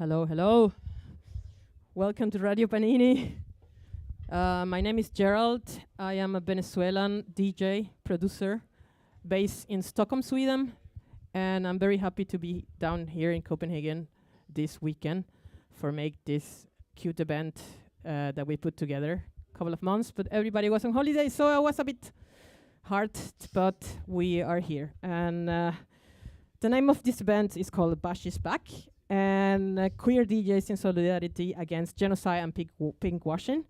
Hello, hello. Welcome to Radio Panini. My name is Gerald. I am a Venezuelan DJ, producer, based in Stockholm, Sweden. And I'm very happy to be down here in Copenhagen this weekend for make this cute event that we put together a couple of months. But everybody was on holiday, so I was a bit hard, but we are here. And the name of this event is called Bash is Back. And queer DJs in solidarity against genocide and pinkwashing.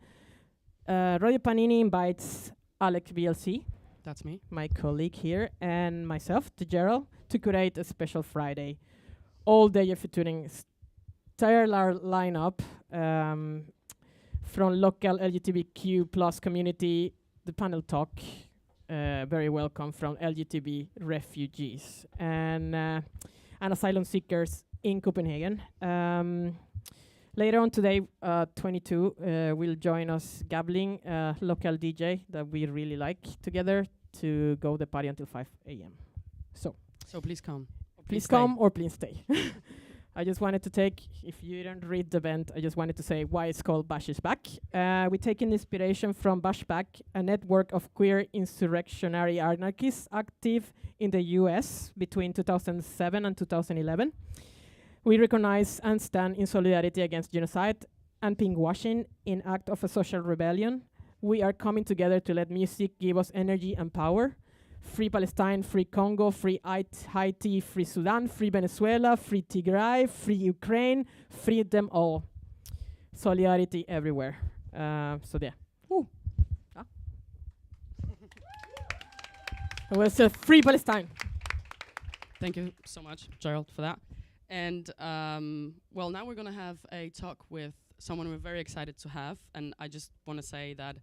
Radio Panini invites Alex VLC, That's me. my colleague here, and myself, the Gerald, to create a special Friday, all day featuring entire lineup from local LGBTQ plus community, the panel talk, very welcome from LGBT refugees and asylum seekers in Copenhagen. Later on today, 22, will join us Gabling, local DJ that we really like together to go the party until 5 a.m. So Please come. please come or please stay. I just wanted to take, if you don't read the event, I just wanted to say why it's called Bash is Back. We're taking inspiration from Bash Back, a network of queer insurrectionary anarchists active in the US between 2007 and 2011. We recognize and stand in solidarity against genocide and pinkwashing in act of a social rebellion. We are coming together to let music give us energy and power. Free Palestine, free Congo, free Haiti, free Sudan, free Venezuela, free Tigray, free Ukraine, free them all. Solidarity everywhere. So there. It was free Palestine. Thank you so much, Gerald, for that. And well, now we're going to have a talk with someone we're very excited to have. And I just want to say that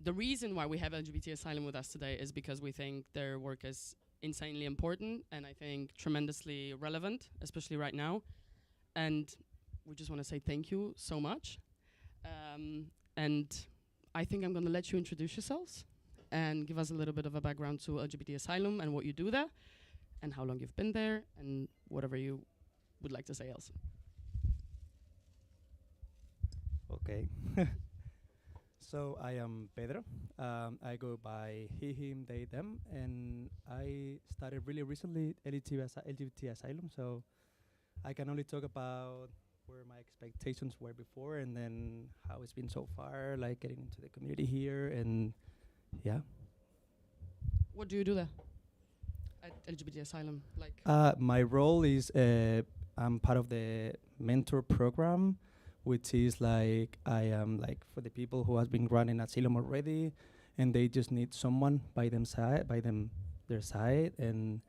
the reason why we have LGBT Asylum with us today is because we think their work is insanely important and I think tremendously relevant, especially right now. And we just want to say thank you so much. And I think I'm going to let you introduce yourselves and give us a little bit of a background to LGBT Asylum and what you do there and how long you've been there and whatever you would like to say else. Okay. So I am Pedro. I go by he, him, they, them, and I started really recently LGBT Asylum. So I can only talk about where my expectations were before, and then how it's been so far, like getting into the community here, and yeah. What do you do there at LGBT Asylum? Like, My role is I'm part of the mentor program, which is like I am like for the people who has been running Asylum already, and they just need someone by their side, and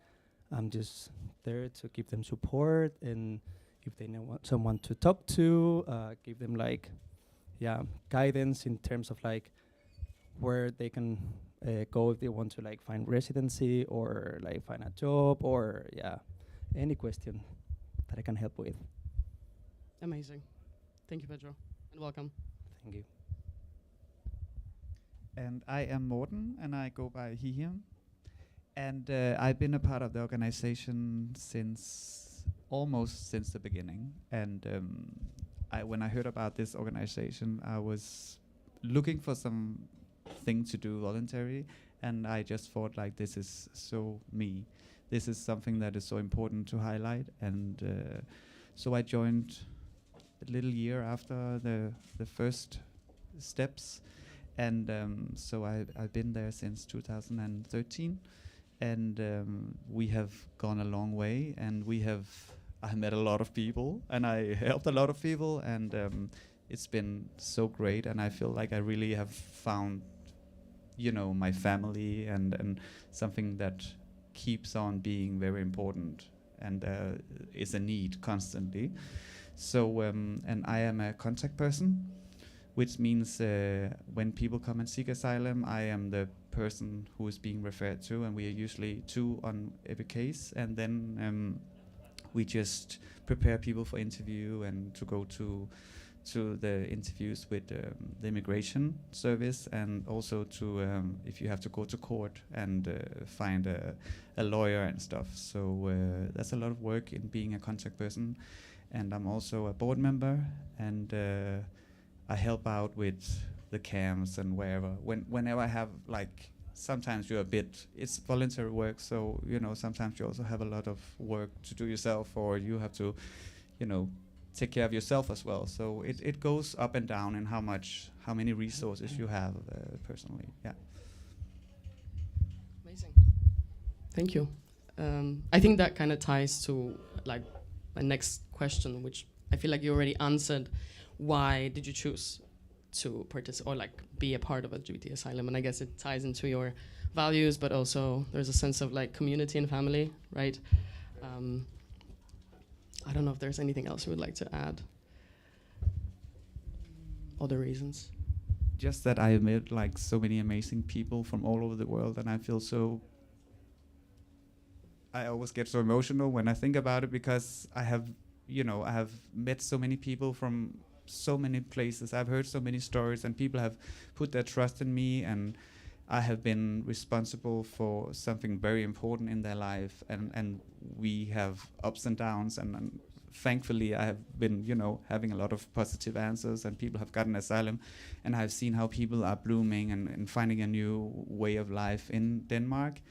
I'm just there to give them support, and if they want someone to talk to, give them like guidance in terms of like where they can go if they want to like find residency or like find a job or any question that I can help with. amazing. Thank you, Pedro, and welcome. Thank you. And I am Morten, and I go by he, him. And I've been a part of the organization almost since the beginning. And when I heard about this organization, I was looking for something to do voluntary, and I just thought like this is so me. This is something that is so important to highlight, and so I joined a little year after the first steps, and so I've been there since 2013, and we have gone a long way, and I met a lot of people, and I helped a lot of people, and it's been so great, and I feel like I really have found, my family and something that keeps on being very important and is a need constantly. So, and I am a contact person, which means when people come and seek asylum, I am the person who is being referred to, and we are usually two on every case, and then we just prepare people for interview and to go to to the interviews with the immigration service, and also to if you have to go to court and find a lawyer and stuff. So that's a lot of work in being a contact person. And I'm also a board member, and I help out with the camps and wherever. Whenever I have, like, sometimes you're a bit, it's voluntary work, so, you know, sometimes you also have a lot of work to do yourself, or you have to, you know, take care of yourself as well. So it goes up and down in how many resources you have personally. Yeah. Amazing. Thank you. I think that kind of ties to like my next question, which I feel like you already answered. Why did you choose to participate or like be a part of LGBT Asylum? And I guess it ties into your values, but also there's a sense of like community and family, right? I don't know if there's anything else you would like to add. Other reasons? Just that I met like so many amazing people from all over the world, and I feel so. I always get so emotional when I think about it, because I have met so many people from so many places. I've heard so many stories, and people have put their trust in me, and I have been responsible for something very important in their life, and we have ups and downs, and thankfully I have been, having a lot of positive answers, and people have gotten asylum, and I've seen how people are blooming and finding a new way of life in Denmark.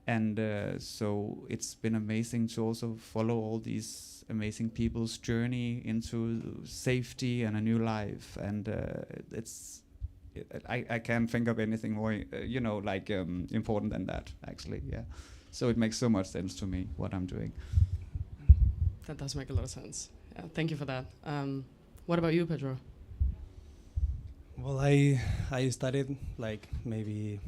And so it's been amazing to also follow all these amazing people's journey into safety and a new life. And I can't think of anything more, important than that, actually. Yeah. So it makes so much sense to me what I'm doing. That does make a lot of sense. Yeah, thank you for that. What about you, Pedro? Well, I started like maybe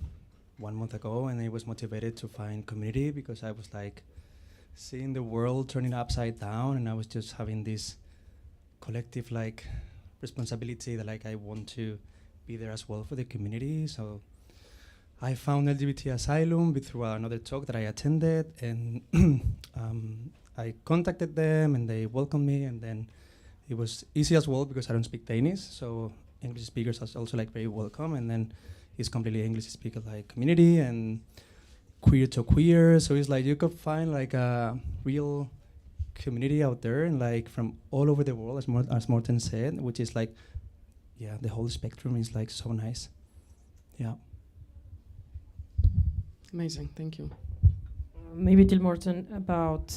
1 month ago, and I was motivated to find community because I was like seeing the world turning upside down, and I was just having this collective like responsibility that like I want to be there as well for the community. So I found LGBT Asylum through another talk that I attended, and I contacted them and they welcomed me, and then it was easy as well because I don't speak Danish, so English speakers are also like very welcome, and then it's completely English speaker like community and queer to queer. So it's like you could find like a real community out there, and like from all over the world, as Morten said, which is like, yeah, the whole spectrum is like so nice. Yeah. Amazing, thank you. Maybe till Morten, about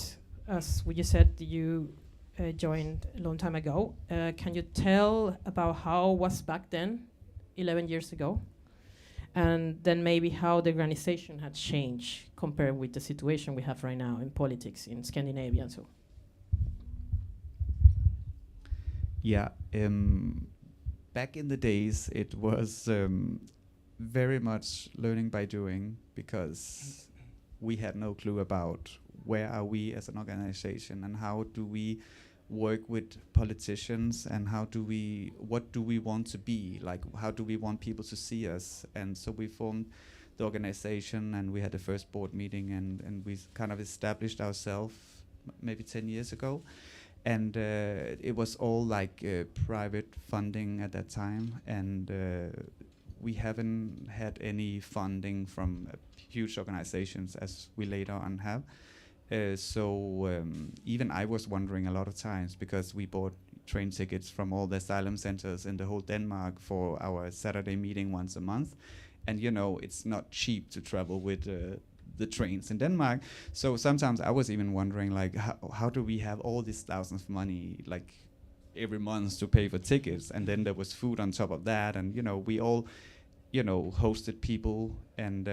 as you said, you joined a long time ago. Can you tell about how it was back then, 11 years ago? And then maybe how the organization had changed compared with the situation we have right now in politics in Scandinavia and so. Yeah, back in the days, it was very much learning by doing, because we had no clue about where are we as an organization and how do we work with politicians, and what do we want to be, like how do we want people to see us. And so we formed the organization, and we had the first board meeting, and we kind of established ourselves maybe 10 years ago. And it was all like private funding at that time, and we haven't had any funding from huge organizations as we later on have. So even I was wondering a lot of times, because we bought train tickets from all the asylum centers in the whole Denmark for our Saturday meeting once a month. And it's not cheap to travel with the trains in Denmark. So sometimes I was even wondering, like, how do we have all these thousands of money, like every month to pay for tickets? And then there was food on top of that. And, we all, hosted people. And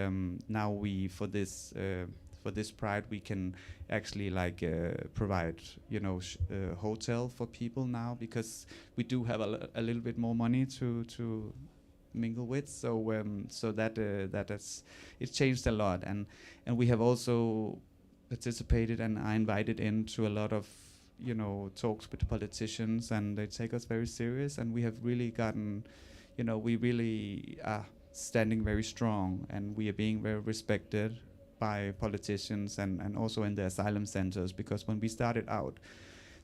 now for this Pride, we can actually provide, hotel for people now, because we do have a little bit more money to mingle with. So it's changed a lot, and we have also participated and are invited into a lot of talks with the politicians, and they take us very serious, and we have really gotten, we really are standing very strong, and we are being very respected by politicians and also in the asylum centers, because when we started out,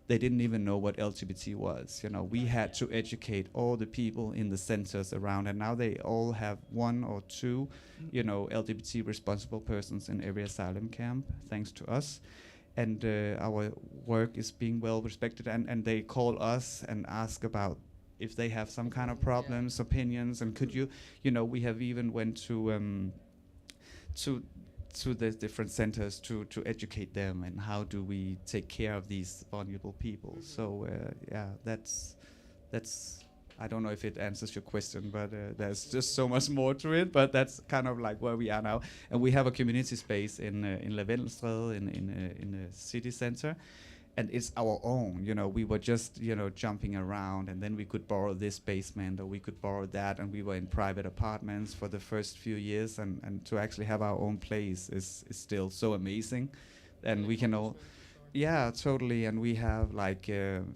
they didn't even know what LGBT was. You know, we had to educate all the people in the centers around, and now they all have one or two, you know, LGBT responsible persons in every asylum camp, thanks to us. And our work is being well respected, and they call us and ask about if they have some kind of problems, opinions, and could you know, we have even went to the different centers to educate them and how do we take care of these vulnerable people. So yeah, that's I don't know if it answers your question, but there's just so much more to it. But that's kind of like where we are now, and we have a community space in Lavendelstræde in the city center. And it's our own, you know, we were just, you know, jumping around, and then we could borrow this basement or we could borrow that, and we were in private apartments for the first few years, and to actually have our own place is still so amazing. And we can all, yeah, totally, and we have like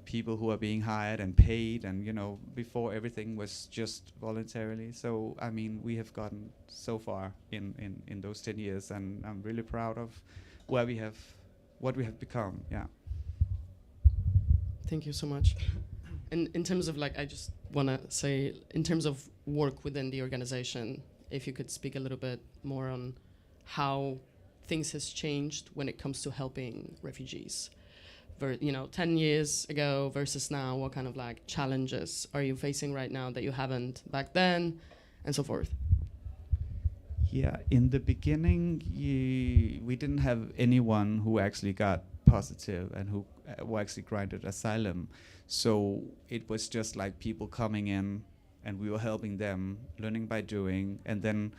people who are being hired and paid, and you know, before everything was just voluntarily. So I mean, we have gotten so far in those 10 years, and I'm really proud of what we have become, yeah. Thank you so much. And in terms of like, I just want to say, in terms of work within the organization, if you could speak a little bit more on how things has changed when it comes to helping refugees. You know, 10 years ago versus now, what kind of like challenges are you facing right now that you haven't back then, and so forth? Yeah, in the beginning, we didn't have anyone who actually got positive and who were actually granted asylum. So it was just like people coming in, and we were helping them, learning by doing. And then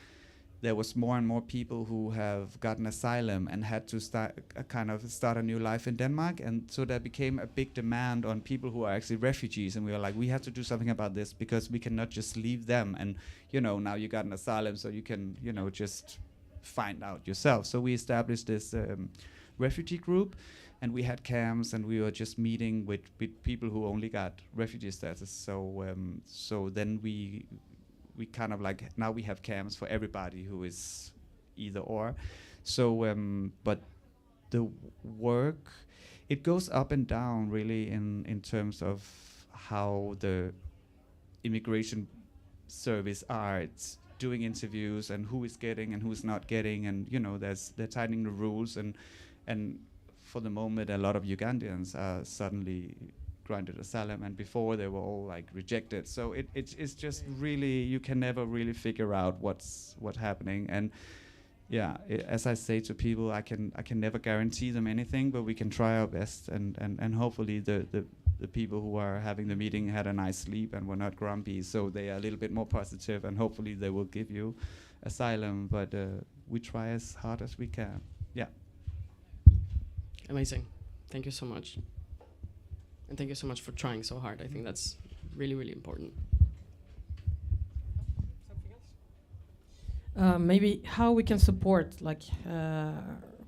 there was more and more people who have gotten asylum and had to start a new life in Denmark. And so there became a big demand on people who are actually refugees. And we were like, we have to do something about this, because we cannot just leave them. And, you know, now you got an asylum, so you can, you know, just find out yourself. So we established this refugee group, and we had camps, and we were just meeting with people who only got refugee status. So then we kind of like, now we have camps for everybody who is either or. So but the work, it goes up and down really in terms of how the immigration service are. It's doing interviews and who is getting and who is not getting, and you know, they're tightening the rules, and for the moment a lot of Ugandans are suddenly granted asylum, and before they were all like rejected. So it's just really, you can never really figure out what's happening. And yeah, as I say to people, I can never guarantee them anything, but we can try our best, and hopefully the people who are having the meeting had a nice sleep and were not grumpy, so they are a little bit more positive, and hopefully they will give you asylum. But we try as hard as we can. Yeah. Amazing. Thank you so much. And thank you so much for trying so hard. I think that's really, really important. Maybe how we can support, like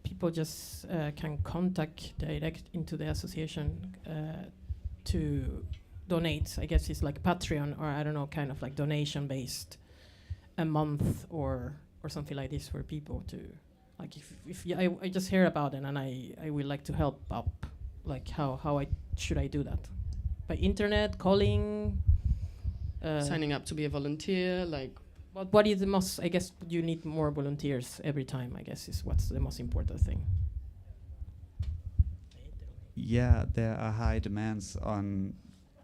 people just can contact direct into the association to donate. I guess it's like Patreon, or I don't know, kind of like donation based, a month or something like this for people to, like if I just hear about it and I would like to help up, like how should I do that? By internet, calling, signing up to be a volunteer, like. What is the most? I guess you need more volunteers every time. I guess is what's the most important thing. Yeah, there are high demands on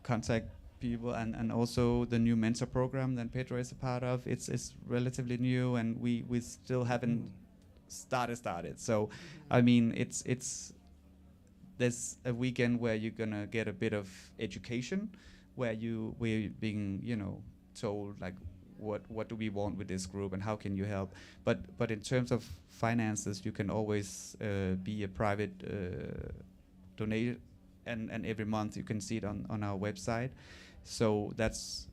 contact people, and also the new mentor program that Pedro is a part of. It's relatively new, and we still haven't started. So, I mean, it's there's a weekend where you're gonna get a bit of education, where we're being told like what do we want with this group and how can you help. But in terms of finances, you can always be a private donator, and every month you can see it on our website. So that's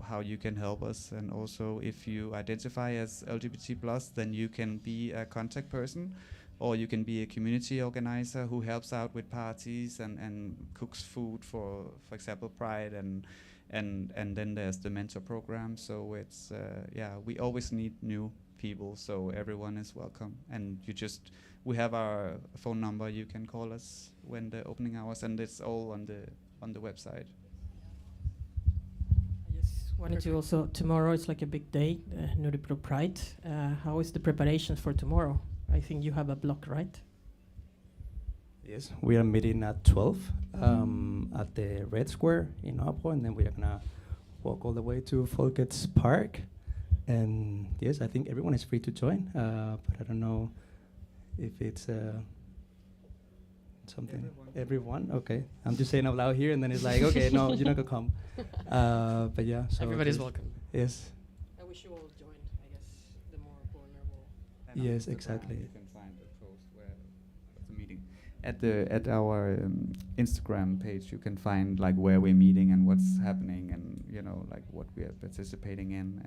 how you can help us. And also, if you identify as LGBT+, then you can be a contact person, or you can be a community organizer who helps out with parties and cooks food for example, Pride, and then there's the mentor program. So it's we always need new people, so everyone is welcome. And you just we have our phone number. You can call us when the opening hours, and it's all on the website. I just wanted to also, tomorrow it's like a big day, Nuremberg Pride. How is the preparations for tomorrow? I think you have a block, right? Yes, we are meeting at 12 at the Red Square in Abo, and then we are gonna walk all the way to Folkets Park. And yes, I think everyone is free to join, but I don't know if it's something. Everyone? Okay. I'm just saying out loud here, and then it's like, okay, no, you're not gonna come. But yeah, so Everybody's welcome. yes, I wish you all joined, I guess, the more vulnerable. And on Yes, Instagram exactly. You can find the post where of the meeting. At our Instagram page, you can find like where we're meeting and what's happening, and like what we are participating in.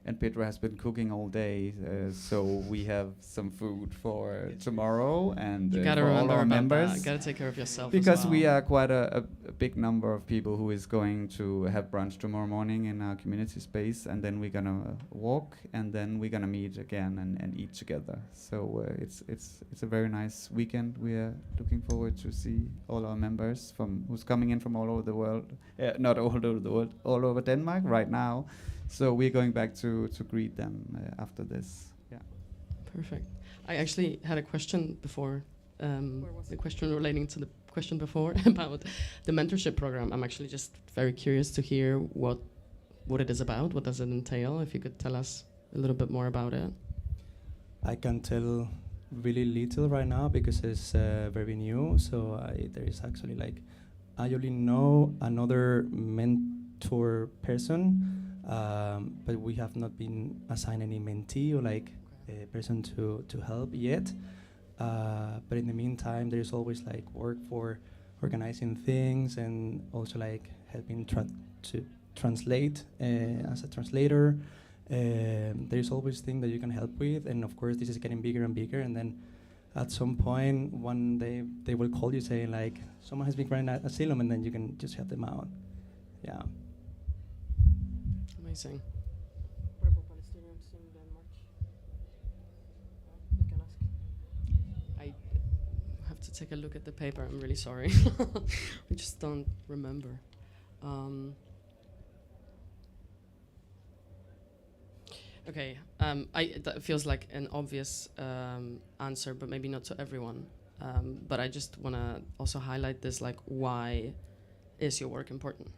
And Petra has been cooking all day, so we have some food for tomorrow and You gotta for all remember our about members. that. Gotta take care of yourself. Because as well. we are quite a big number of people who is going to have brunch tomorrow morning in our community space, and then we're gonna walk, and then we're gonna meet again and eat together. So it's a very nice weekend. We are looking forward to see all our members who's coming in from all over the world, not all over the world, all over Denmark right now. So we're going back to greet them after this. Yeah. Perfect. I actually had a question before, the question relating to the question before about the mentorship program. I'm actually just very curious to hear what it is about. What does it entail? If you could tell us a little bit more about it. I can tell really little right now because it's very new. So there is actually like, I only know another mentor person, but we have not been assigned any mentee or like a person to help yet. But in the meantime, there's always like work for organizing things and also like helping to translate as a translator. There's always things that you can help with, and of course this is getting bigger and bigger, and then at some point one day they will call you saying like someone has been running Asylum, and then you can just help them out. Yeah. Amazing. What about Palestinians in Denmark? You can ask. I have to take a look at the paper. I'm really sorry. I just don't remember. Okay, that feels like an obvious answer, but maybe not to everyone. But I just want to also highlight this, like, why is your work important?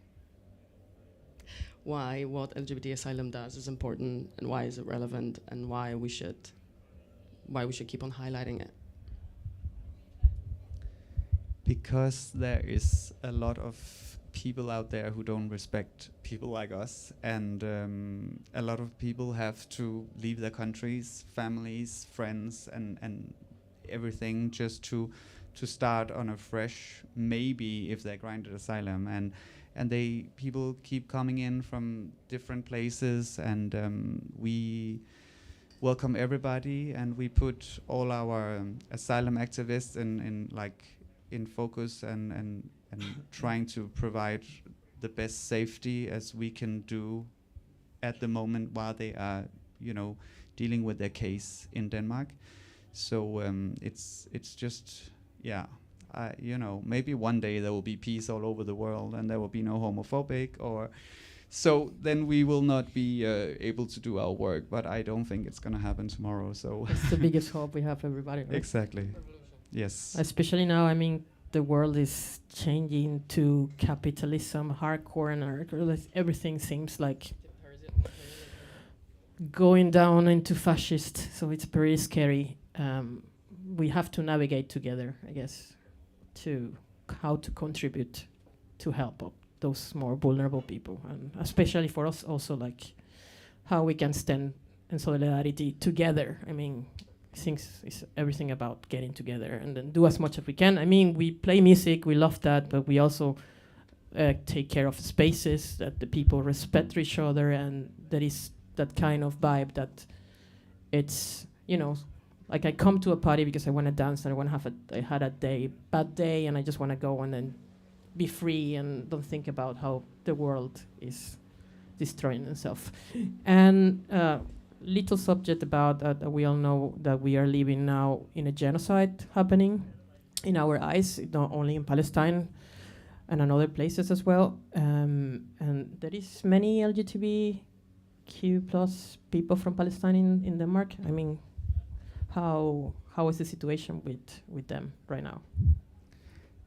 Why what LGBT Asylum does is important, and why is it relevant, and why we should keep on highlighting it? Because there is a lot of people out there who don't respect people like us, and a lot of people have to leave their countries, families, friends, and everything just to start on a fresh, maybe if they're granted asylum, and people keep coming in from different places, and we welcome everybody, and we put all our asylum activists in focus and trying to provide the best safety as we can do at the moment while they are, dealing with their case in Denmark. So it's just, yeah, maybe one day there will be peace all over the world and there will be no homophobic, or so then we will not be able to do our work. But I don't think it's going to happen tomorrow. So That's the biggest hope we have, everybody. Right? exactly. Yes. Especially now, I mean, the world is changing to capitalism, hardcore, and everything seems like going down into fascist. So it's very scary. We have to navigate together, I guess, to how to contribute to help those more vulnerable people, and especially for us also, like how we can stand in solidarity together. I mean, things is everything about getting together and then do as much as we can. I mean, we play music, we love that, but we also take care of spaces that the people respect each other, and there is that kind of vibe that it's, like I come to a party because I want to dance and I had a bad day, and I just want to go and then be free and don't think about how the world is destroying itself. And little subject about that we all know that we are living now in a genocide happening in our eyes, not only in Palestine and in other places as well. And there is many LGBTQ plus people from Palestine in Denmark. I mean, how is the situation with them right now?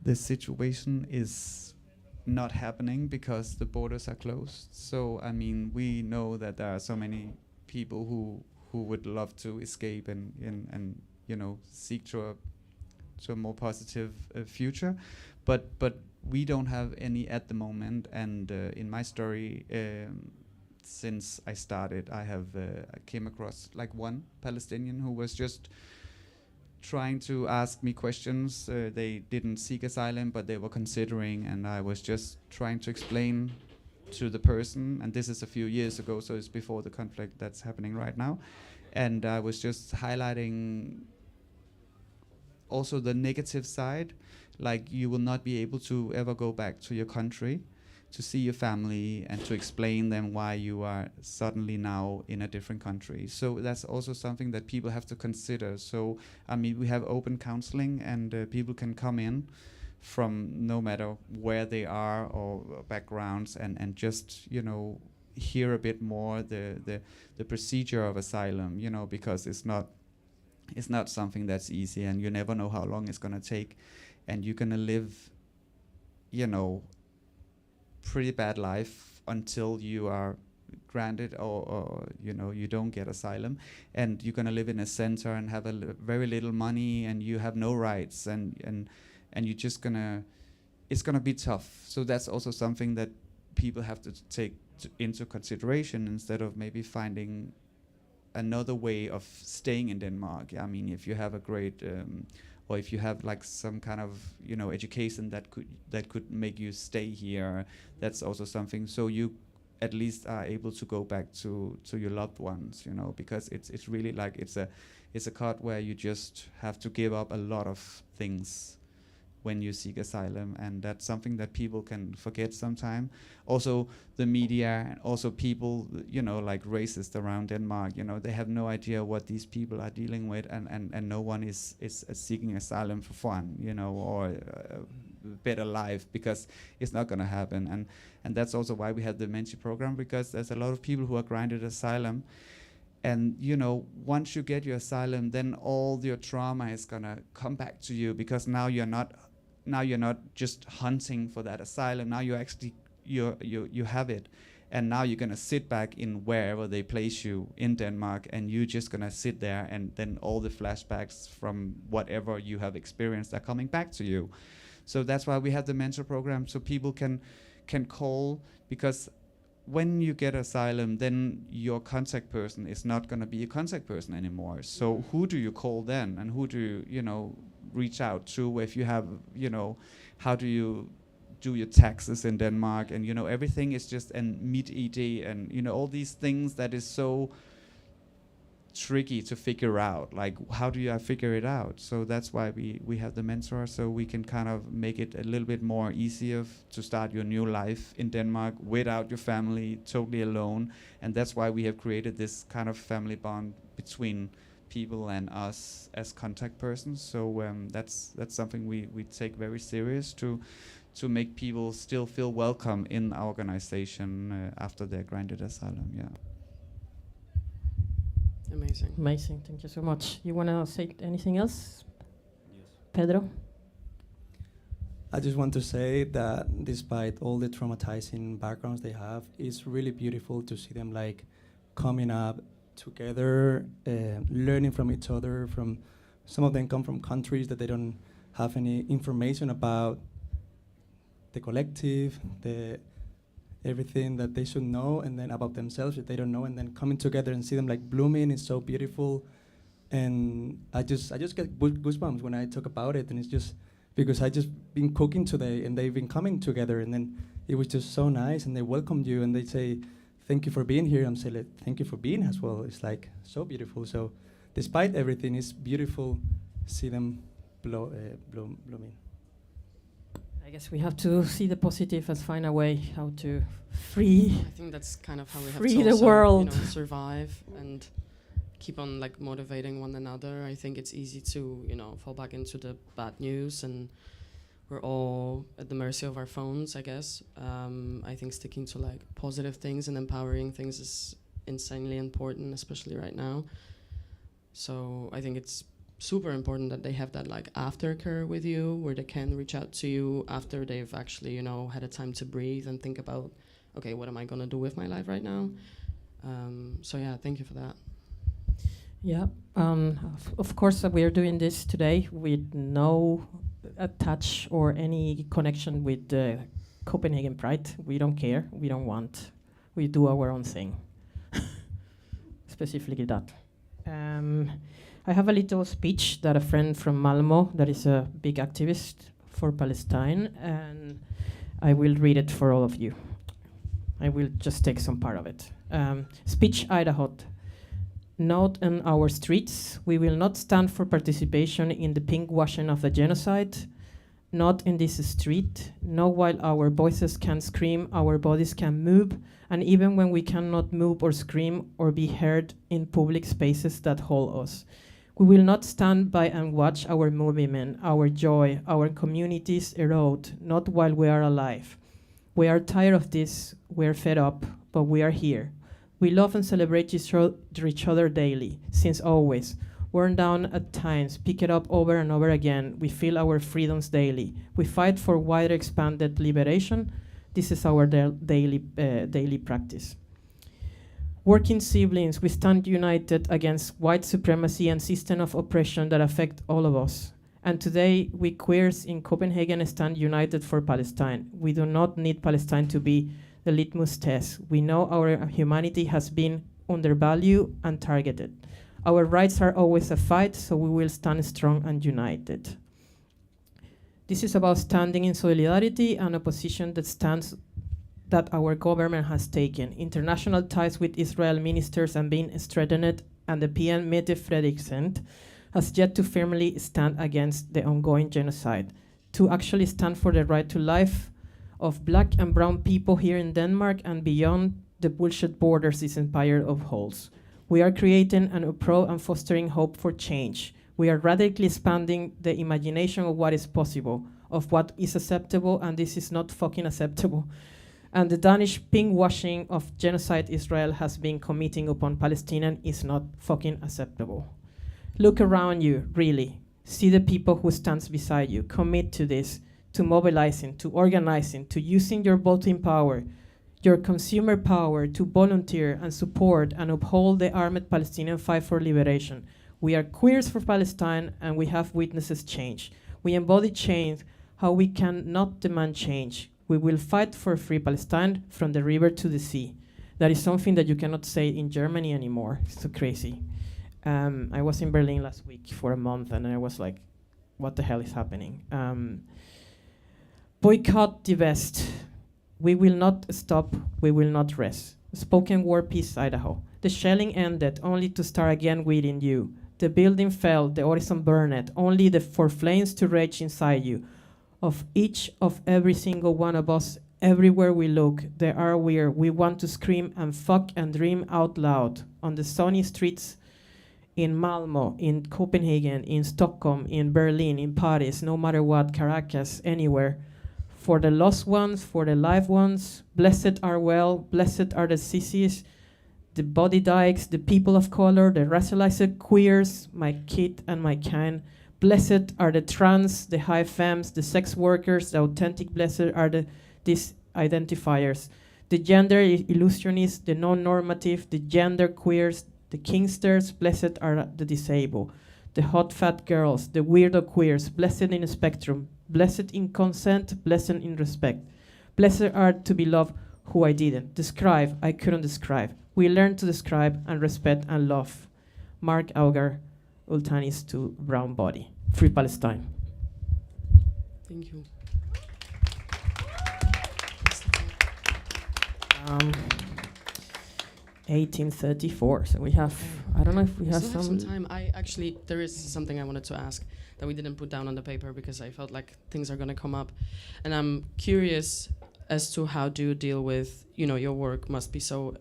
The situation is not happening because the borders are closed. So I mean, we know that there are so many people who would love to escape and you know, seek to a more positive future, but we don't have any at the moment. And in my story, since I started, I have I came across like one Palestinian who was just trying to ask me questions. They didn't seek asylum, but they were considering, and I was just trying to explain to the person, and this is a few years ago, so it's before the conflict that's happening right now, and I was just highlighting also the negative side, like you will not be able to ever go back to your country to see your family and to explain them why you are suddenly now in a different country. So that's also something that people have to consider. So I mean, we have open counseling, and people can come in from no matter where they are or backgrounds, and just, you know, hear a bit more the procedure of asylum, you know, because it's not something that's easy, and you never know how long it's gonna take, and you're gonna live, you know, pretty bad life until you are granted or you know, you don't get asylum, and you're gonna live in a center and have very little money, and you have no rights, and you're just gonna, it's gonna be tough. So that's also something that people have to take into consideration, instead of maybe finding another way of staying in Denmark. I mean, if you have a great or if you have like some kind of, you know, education that could make you stay here, that's also something. So you at least are able to go back to your loved ones, you know, because it's really like it's a cut where you just have to give up a lot of things when you seek asylum, and that's something that people can forget sometime. Also the media, and also people, you know, like racist around Denmark, you know, they have no idea what these people are dealing with, and no one is seeking asylum for fun, you know, or a better life, because it's not gonna happen. And that's also why we have the mentorship program, because there's a lot of people who are granted asylum, and you know, once you get your asylum, then all your trauma is gonna come back to you, because now you're not just hunting for that asylum. Now you actually you have it, and now you're gonna sit back in wherever they place you in Denmark, and you're just gonna sit there, and then all the flashbacks from whatever you have experienced are coming back to you. So that's why we have the mentor program, so people can call, because when you get asylum, then your contact person is not going to be a contact person anymore. So who do you call then, and who do you know, reach out to? If you have, you know, how do you do your taxes in Denmark, and you know, everything is just, and Meat, and you know, all these things that is so tricky to figure out, like how do I figure it out? So that's why we have the mentor, so we can kind of make it a little bit more easier to start your new life in Denmark without your family, totally alone. And that's why we have created this kind of family bond between people and us as contact persons. So that's something we take very serious, to make people still feel welcome in our organization after they're granted asylum. Yeah. Amazing. Thank you so much. You want to say anything else? Yes. Pedro? I just want to say that despite all the traumatizing backgrounds they have, it's really beautiful to see them like coming up together, learning from each other. From some of them come from countries that they don't have any information about the collective, everything that they should know, and then about themselves that they don't know, and then coming together and see them like blooming is so beautiful. And I just get goosebumps when I talk about it, and it's just because I just been cooking today, and they've been coming together, and then it was just so nice, and they welcomed you, and they say thank you for being here. I'm saying like, thank you for being as well. It's like so beautiful. So despite everything, it's beautiful see them blooming. I guess we have to see the positive as find a way how to free I think that's kind of how we have free to the also, world. survive and keep on like motivating one another. I think it's easy to, fall back into the bad news, and we're all at the mercy of our phones, I guess. I think sticking to like positive things and empowering things is insanely important, especially right now. So I think it's super important that they have that like aftercare with you, where they can reach out to you after they've actually, had a time to breathe and think about, okay, what am I gonna do with my life right now? So yeah, thank you for that. Yeah, of course we are doing this today with no touch or any connection with the Copenhagen Pride. We don't care, we don't want, we do our own thing. Specifically that. I have a little speech that a friend from Malmo, that is a big activist for Palestine, and I will read it for all of you. I will just take some part of it. Speech Idaho. Not in our streets. We will not stand for participation in the pink washing of the genocide. Not in this street. Not while our voices can scream, our bodies can move, and even when we cannot move or scream or be heard in public spaces that hold us. We will not stand by and watch our movement, our joy, our communities erode, not while we are alive. We are tired of this, we are fed up, but we are here. We love and celebrate each other daily, since always. Worn down at times, pick it up over and over again. We feel our freedoms daily. We fight for wider expanded liberation. This is our daily practice. Working siblings, we stand united against white supremacy and system of oppression that affect all of us. And today, we queers in Copenhagen stand united for Palestine. We do not need Palestine to be the litmus test. We know our humanity has been undervalued and targeted. Our rights are always a fight, so we will stand strong and united. This is about standing in solidarity and a position that our government has taken. International ties with Israel ministers and being strengthened, and the PM Mette Frederiksen has yet to firmly stand against the ongoing genocide, to actually stand for the right to life of black and brown people here in Denmark and beyond the bullshit borders this empire upholds. We are creating an uproar and fostering hope for change. We are radically expanding the imagination of what is possible, of what is acceptable, and this is not fucking acceptable. And the Danish pink washing of genocide Israel has been committing upon Palestinians is not fucking acceptable. Look around you, really. See the people who stands beside you. Commit to this, to mobilizing, to organizing, to using your voting power, your consumer power, to volunteer and support and uphold the armed Palestinian fight for liberation. We are queers for Palestine, and we have witnesses change. We embody change, how we cannot demand change. We will fight for free Palestine from the river to the sea. That is something that you cannot say in Germany anymore. It's so crazy. I was in Berlin last week for a month, and I was like, what the hell is happening? Boycott the West. We will not stop, we will not rest. Spoken word peace, Idaho. The shelling ended, only to start again within you. The building fell, the horizon burned, only for flames to rage inside you. Of each of every single one of us, everywhere we look, there are we want to scream and fuck and dream out loud. On the sunny streets in Malmo, in Copenhagen, in Stockholm, in Berlin, in Paris, no matter what, Caracas, anywhere. For the lost ones, for the live ones, blessed are blessed are the sissies, the body dykes, the people of color, the racialized queers, my kid and my kind. Blessed are the trans, the high femmes, the sex workers, the authentic blessed are these identifiers. The gender illusionists, the non-normative, the gender queers, the kingsters, blessed are the disabled. The hot fat girls, the weirdo queers, blessed in the spectrum, blessed in consent, blessed in respect. Blessed are to be loved who I didn't. Describe, I couldn't describe. We learn to describe and respect and love. Mark Auger, Ultanis to Brown Body. Free Palestine. Thank you. 1834. So we have, I don't know if we have still have some. some time. There is something I wanted to ask that we didn't put down on the paper because I felt like things are going to come up. And I'm curious as to how do you deal with, your work must be so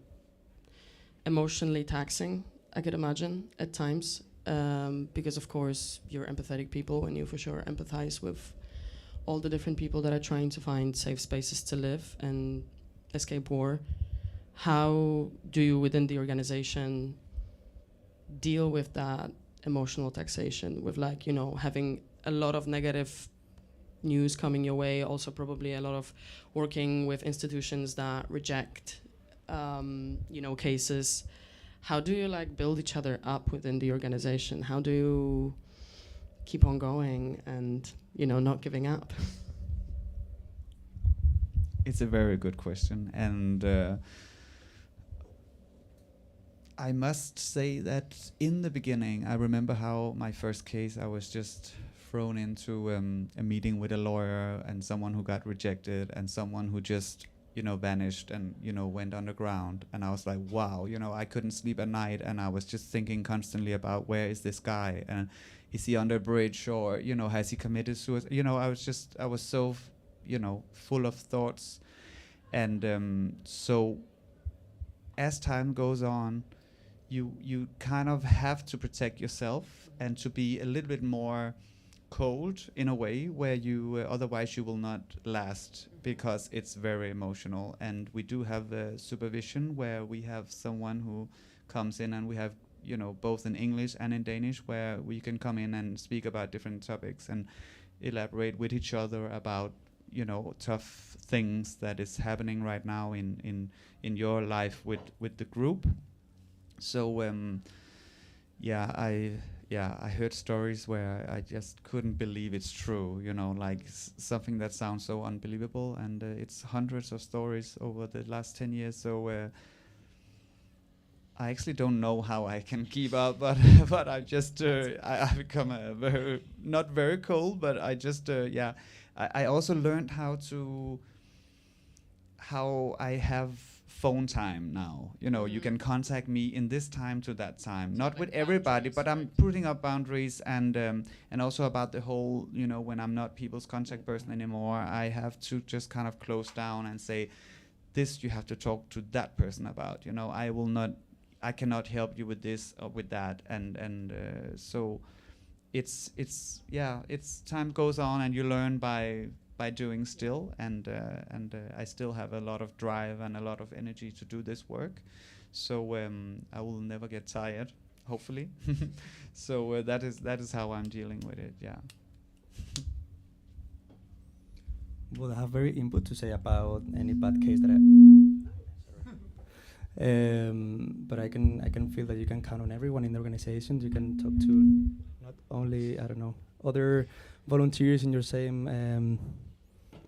emotionally taxing, I could imagine, at times. Because, of course, you're empathetic people and you for sure empathize with all the different people that are trying to find safe spaces to live and escape war. How do you, within the organization, deal with that emotional taxation, with having a lot of negative news coming your way, also probably a lot of working with institutions that reject, cases? How do you build each other up within the organization? How do you keep on going and, not giving up? It's a very good question, and I must say that in the beginning, I remember how my first case, I was just thrown into a meeting with a lawyer and someone who got rejected and someone who just, vanished and, went underground. And I was like, wow, I couldn't sleep at night, and I was just thinking constantly about where is this guy, and is he under a bridge, or, has he committed suicide? I was so, full of thoughts. And so as time goes on, you kind of have to protect yourself and to be a little bit more cold in a way where you otherwise you will not last, because it's very emotional. And we do have supervision where we have someone who comes in, and we have both in English and in Danish, where we can come in and speak about different topics and elaborate with each other about tough things that is happening right now in your life with the group. So I heard stories where I just couldn't believe it's true, something that sounds so unbelievable, and it's hundreds of stories over the last 10 years. So I actually don't know how I can keep up, but but I just I become not very cold, but I just I also learned how I have phone time now. You can contact me in this time to that time, not with everybody, but I'm putting up boundaries, and also about the whole, when I'm not people's contact person anymore, I have to just kind of close down and say, this you have to talk to that person about. I cannot help you with this or with that, and so it's time goes on, and you learn by doing still, and I still have a lot of drive and a lot of energy to do this work. So I will never get tired, hopefully. So that is how I'm dealing with it. Yeah. Well, I have very input to say about any bad case that but I can feel that you can count on everyone in the organization. You can talk to not only, other volunteers in your same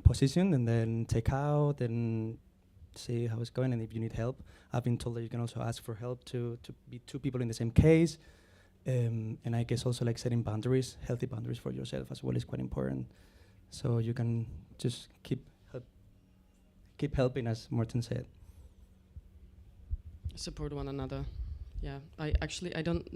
position, and then take out and see how it's going. And if you need help, I've been told that you can also ask for help to be two people in the same case. And I guess also setting boundaries, healthy boundaries for yourself as well, is quite important. So you can just keep helping, as Morten said. Support one another. Yeah, I don't.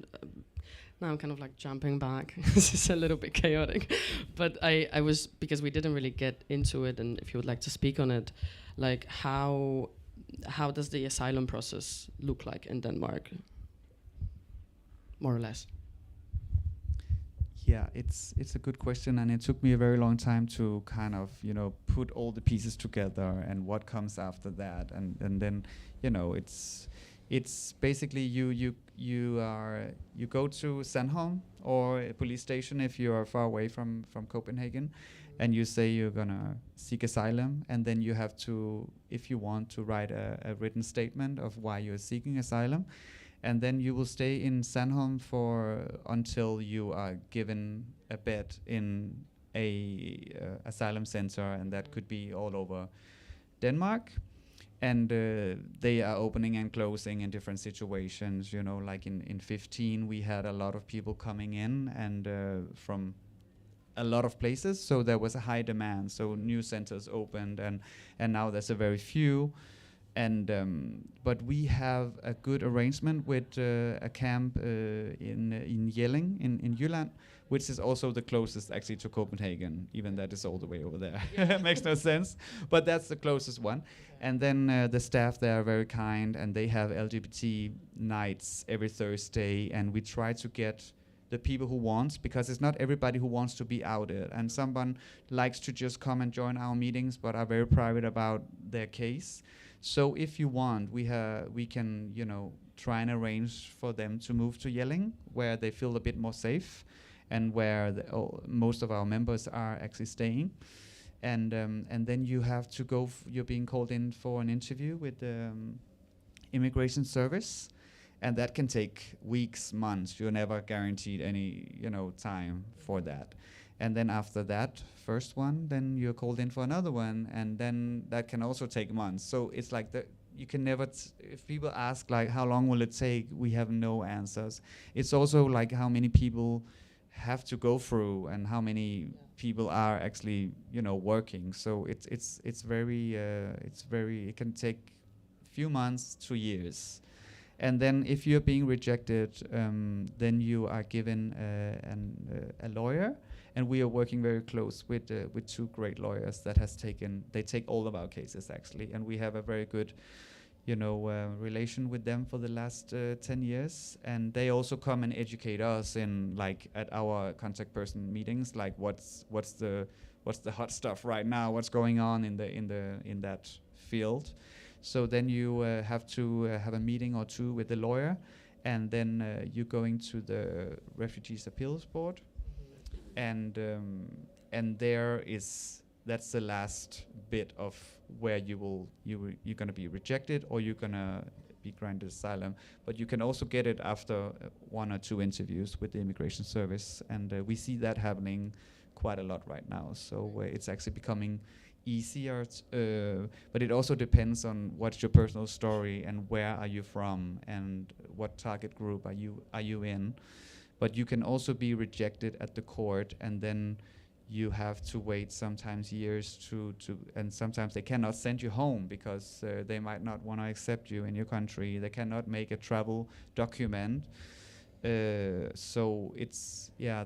Now I'm kind of jumping back. This is a little bit chaotic, but I was, because we didn't really get into it, and if you would like to speak on it, how does the asylum process look like in Denmark, more or less? Yeah, it's a good question, and it took me a very long time to kind of put all the pieces together and what comes after that, and then it's basically you go to Sandholm or a police station if you are far away from Copenhagen, and you say you're gonna seek asylum, and then you have to, if you want, to write a written statement of why you're seeking asylum, and then you will stay in Sandholm until you are given a bed in a asylum center, and that could be all over Denmark. And they are opening and closing in different situations. Like in 15, we had a lot of people coming in, and from a lot of places. So there was a high demand. So new centers opened, and now there's a very few. And but we have a good arrangement with a camp in Jelling in Jylland, which is also the closest actually to Copenhagen, even that is all the way over there. Makes no sense, but that's the closest one. And then the staff there are very kind, and they have LGBT nights every Thursday, and we try to get the people who wants, because it's not everybody who wants to be outed, and someone likes to just come and join our meetings but are very private about their case. So if you want, we can, you know, try and arrange for them to move to Jelling, where they feel a bit more safe, and where most of our members are actually staying. And then you have to go. You're being called in for an interview with the immigration service, and that can take weeks, months. You're never guaranteed any, you know, time for that. And then after that first one, then you're called in for another one, and then that can also take months. So it's like you can never. If people ask like how long will it take, we have no answers. It's also like how many people have to go through, and how many people are actually, you know, working. So it's very it can take few months to years. And then if you're being rejected, then you are given a lawyer, and we are working very close with two great lawyers that they take all of our cases actually, and we have a very good, you know, relation with them for the last 10 years, and they also come and educate us in like at our contact person meetings, like what's the hot stuff right now, what's going on in that field. So then you have to have a meeting or two with the lawyer, and then you're going to the Refugees Appeals Board, and that's the last bit of where you're gonna be rejected or you're gonna be granted asylum. But you can also get it after one or two interviews with the immigration service, and we see that happening quite a lot right now. So it's actually becoming easier, but it also depends on what's your personal story and where are you from and what target group are you in. But you can also be rejected at the court, and then you have to wait sometimes years and sometimes they cannot send you home because they might not want to accept you in your country. They cannot make a travel document. So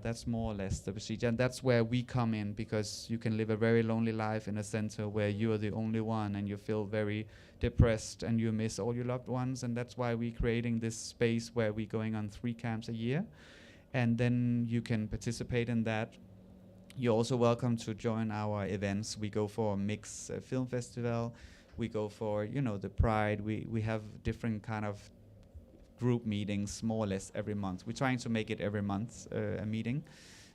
that's more or less the procedure, and that's where we come in, because you can live a very lonely life in a center where you are the only one, and you feel very depressed and you miss all your loved ones, and that's why we're creating this space where we're going on 3 camps a year, and then you can participate in that. You're also welcome to join our events. We go for a mix film festival, we go for, you know, the Pride, we have different kind of group meetings more or less every month. We're trying to make it every month a meeting.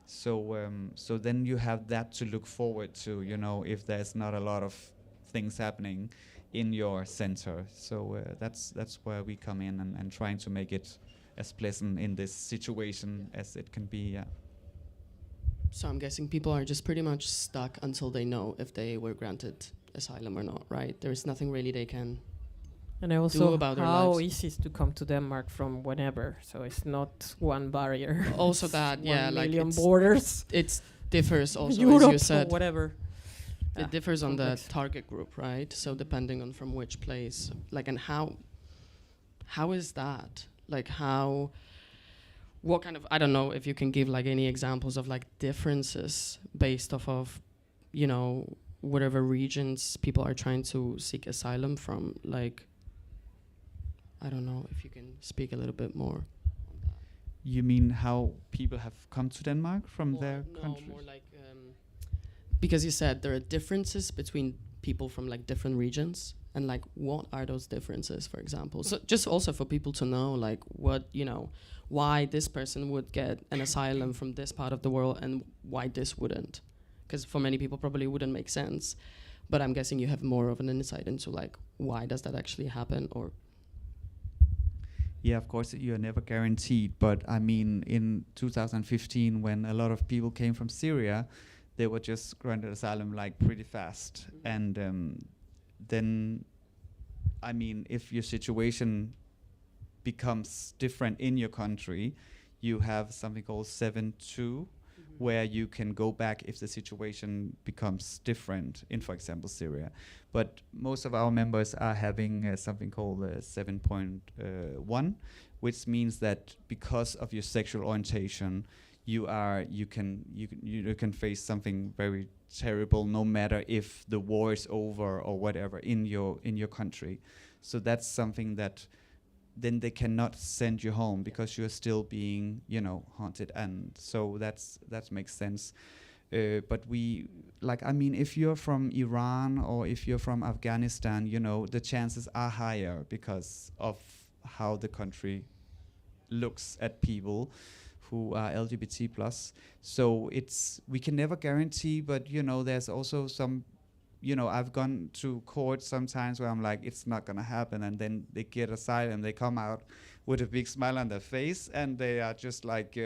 So then you have that to look forward to, you know, if there's not a lot of things happening in your center. So that's where we come in and trying to make it as pleasant in this situation as it can be. Yeah. So I'm guessing people are just pretty much stuck until they know if they were granted asylum or not, right? There is nothing really they can. And also about their how lives. easy is to come to Denmark from whenever. So it's not one barrier. Also It's that, 1 like million it's borders. It differs also, Europe as you or said. whatever. It differs on the complex. target group, right? So depending on from which place, like, and how is that? Like what kind of, I don't know if you can give like any examples of like differences based off of, you know, whatever regions people are trying to seek asylum from. Like, I don't know if you can speak a little bit more on that. You mean how people have come to Denmark from their countries? No, more like, because you said there are differences between people from like different regions, and like what are those differences, for example? So just also for people to know like what, you know, why this person would get an asylum from this part of the world and why this wouldn't. Because for many people probably wouldn't make sense, but I'm guessing you have more of an insight into like why does that actually happen, or. Yeah, of course, you're never guaranteed. But I mean, in 2015, when a lot of people came from Syria, they were just granted asylum like pretty fast. And then, I mean, if your situation becomes different in your country, you have something called 7-2, where you can go back if the situation becomes different in, for example, Syria. But most of our members are having something called 7.1, which means that because of your sexual orientation, you can face something very terrible, no matter if the war is over or whatever in your country. So that's something that then they cannot send you home because you're still being, haunted, and so that makes sense. But if you're from Iran or if you're from Afghanistan, the chances are higher because of how the country looks at people who are LGBT plus. So we can never guarantee, but there's also some, I've gone to court sometimes where I'm like, it's not gonna happen, and then they get asylum, they come out with a big smile on their face, and they are just like,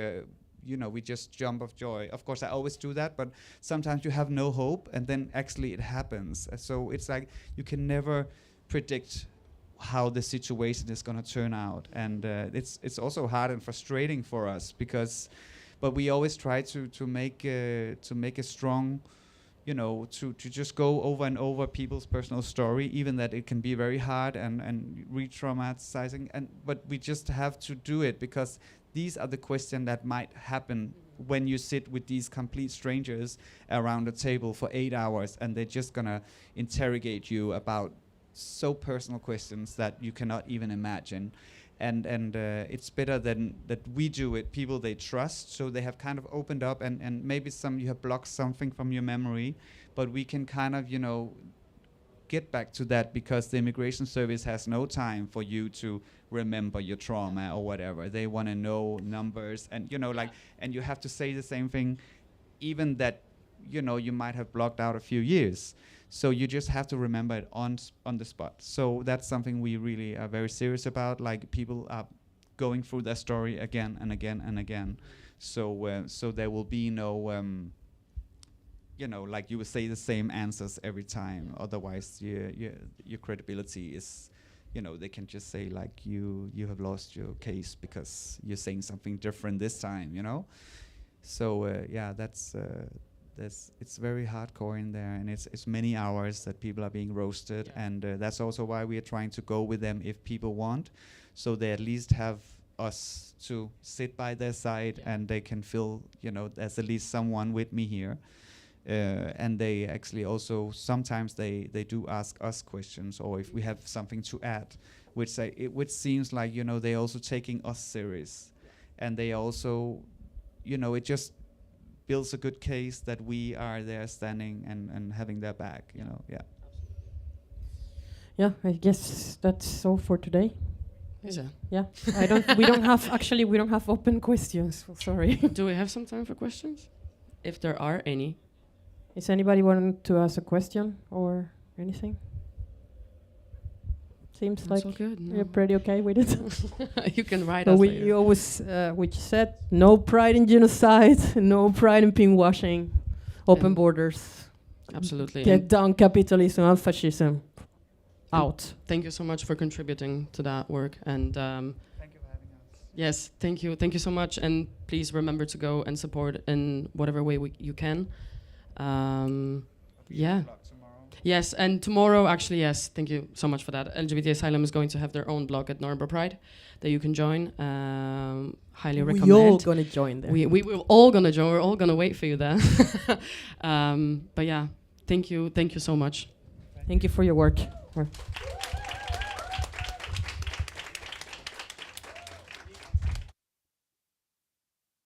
we just jump of joy. Of course, I always do that, but sometimes you have no hope, and then actually it happens. So it's like you can never predict how the situation is going to turn out, and it's also hard and frustrating for us but we always try to make a strong, to just go over and over people's personal story, even that it can be very hard and re-traumatizing, but we just have to do it because these are the questions that might happen when you sit with these complete strangers around a table for 8 hours, and they're just gonna interrogate you about so personal questions that you cannot even imagine, and it's better than that we do it, people they trust, so they have kind of opened up, and maybe you have blocked something from your memory, but we can kind of get back to that because the immigration service has no time for you to remember your trauma or whatever. They want to know numbers, and and you have to say the same thing, even that you might have blocked out a few years. So you just have to remember it on the spot. So that's something we really are very serious about. Like, people are going through their story again and again and again. So there will be no, like you would say the same answers every time. Otherwise, your credibility is, they can just say like you have lost your case because you're saying something different this time. So that's. It's very hardcore in there, and it's many hours that people are being roasted, and that's also why we are trying to go with them if people want, so they at least have us to sit by their side, and they can feel there's at least someone with me here, and they actually also sometimes they do ask us questions, or if we have something to add, which seems like they also taking us serious, and they also it just builds a good case that we are there standing and having their back, Yeah, I guess that's all for today. Is it? Yeah, we don't have open questions. Sorry. Do we have some time for questions? If there are any. Is anybody wanting to ask a question or anything? Seems That's like all good. No. you're pretty okay with it. You can write But us we later. always, which said, no pride in genocide, no pride in pink washing, open And borders, Absolutely. get And down capitalism and fascism, out. thank you so much for contributing to that work. And Thank you for having us. yes, thank you. Thank you so much. And please remember to go and support in whatever way you can. Yeah. Yes, and tomorrow, actually, yes, thank you so much for that. LGBT Asylum is going to have their own blog at Nuremberg Pride that you can join. Highly recommend. We all gonna join there. We will all gonna join. We're all gonna wait for you there. But yeah, thank you so much. Thank you for your work.